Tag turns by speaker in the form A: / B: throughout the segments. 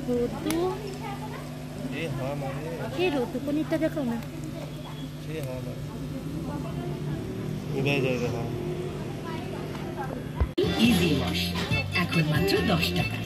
A: রোদু এই রোদু পনিরটা দেখো না
B: ইজি ওয়াশ এখন মাত্র 10 টাকা।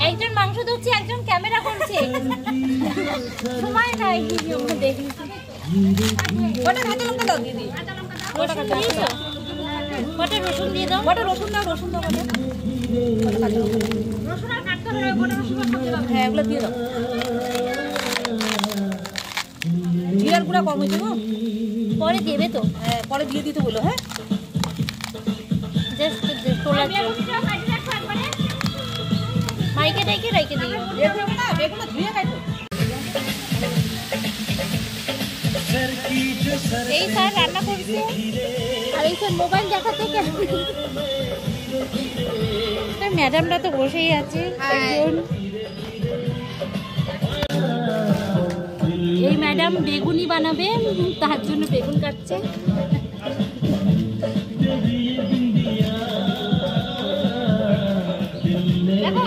A: একজন মাংস ধরছে একজন ক্যামেরা করছে সময় নাই দেখি ওটা কাঁচা লঙ্কা দাও দিদি ওটা রসুন দিয়ে দাও ওটা রসুন দাও রসুন আর কাটতে হবে ওটা রসুন হ্যাঁ এগুলো দিয়ে দাও জিরার গুঁড়া কম হয়েছে গো পরে দেবে তো হ্যাঁ পরে দিয়ে দিতে বলো হ্যাঁ জাস্ট তোলার মাইকে রেখে দিও দেখো না বেগুন ধুয়ে খাইতো এই স্যার রান্না করছে আর এই স্যার মোবাইল দেখাতে কেন ম্যাডামরা তো বসেই আছে একজন এই ম্যাডাম বেগুনি বানাবে তার জন্য বেগুন কাটছে দেখো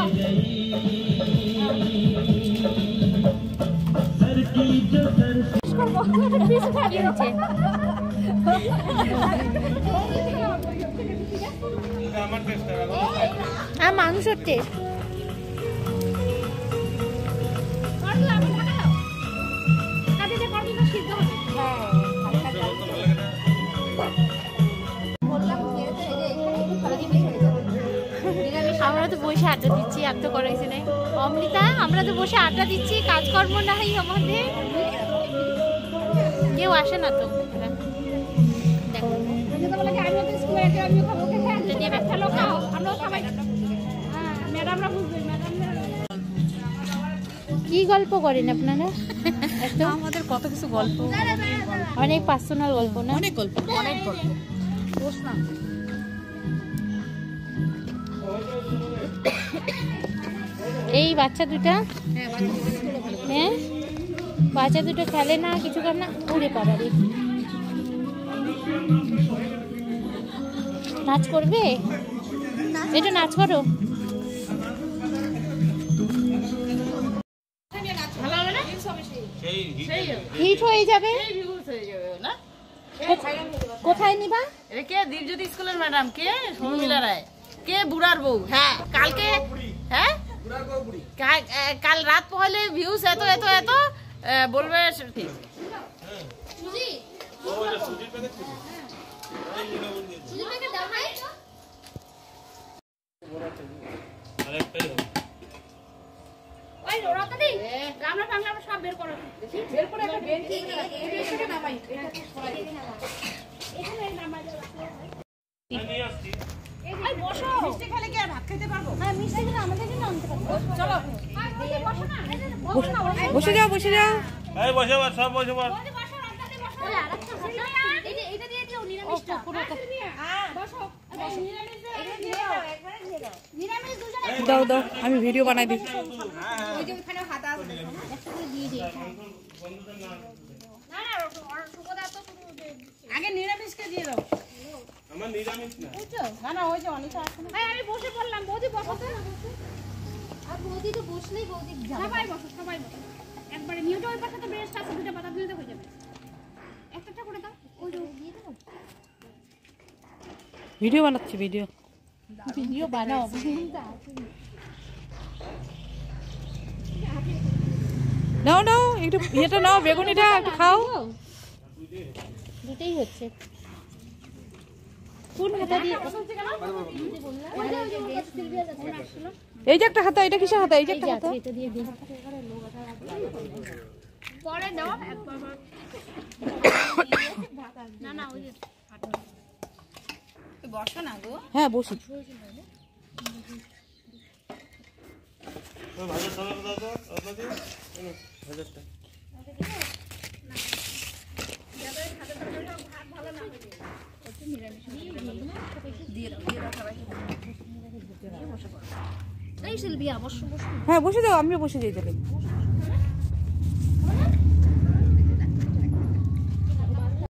A: আর মাংসের টেস্ট আমরা তো বসে আড্ডা দিচ্ছি আর তো করাইছে নাই অমৃতা আমরা তো বসে আড্ডা দিচ্ছি কাজকর্ম নাই আমাদের কেউ আসে না তো কি গল্প করেন আপনারা
B: আমাদের কত কিছু গল্প
A: অনেক পার্সোনাল গল্প না
B: অনেক গল্প
A: এই বাচ্চা দুটা হ্যাঁ বাচ্চা দুটো খেলে না কিছু করে না উড়ে পারে নাচ করবে এটা নাচ করো হিট হয়ে যাবে।
C: না
A: কোথায় নিবা?
C: এটা কে দীপজ্যোতি স্কুলের ম্যাডাম, কে শর্মিলা রায়, কে বুড়ার বউ। হ্যাঁ কালকে, হ্যাঁ কাল রাত পহলে ভিউজ এত এত এত বলবে ঠিক।
A: সব বের করো,
D: বসে যাও বসে যাও। দাও দাও, আমি ভিডিও বানাই দিই।
C: আগে নিরামিষকে দিয়ে দাও।
E: আমার নিরামিষ না।
C: না না ওই যে অনিতা আছে না।
A: আমি বসে পড়লাম। বৌদি বসো তো। আর বৌদি তো বসলেই বৌদি সবাই বসো, সবাই বসো একবারে। মিউটা ওই পাশে তো ব্রেস্ট আছে, দুটো পাতা দিলে হয়ে যাবে। একটা করে দাও, ওই দিয়ে দাও।
D: ভিডিও বানাচ্ছি, ভিডিও
A: ভিডিও বানাও।
D: নাও নাও, একটু এটা নাও, বেগুনিটা একটু খাও।
A: দুটেই হচ্ছে। কোন হাতা দিয়ে?
D: এই যে একটা হাতা, এটা কিসের হাতা? এই যে একটা হাতা।
A: এটা দিয়ে দিই। পরে দাও একবার। না না ওই যে
C: বসো না গো।
D: হ্যাঁ বসি।
E: ভাজা খাবার দাও তো আপনাদের। ভাজাটা
A: এই সিলভিয়া বসো বসো।
D: হ্যাঁ বসে যাও, আমিও বসে যাই তাহলে।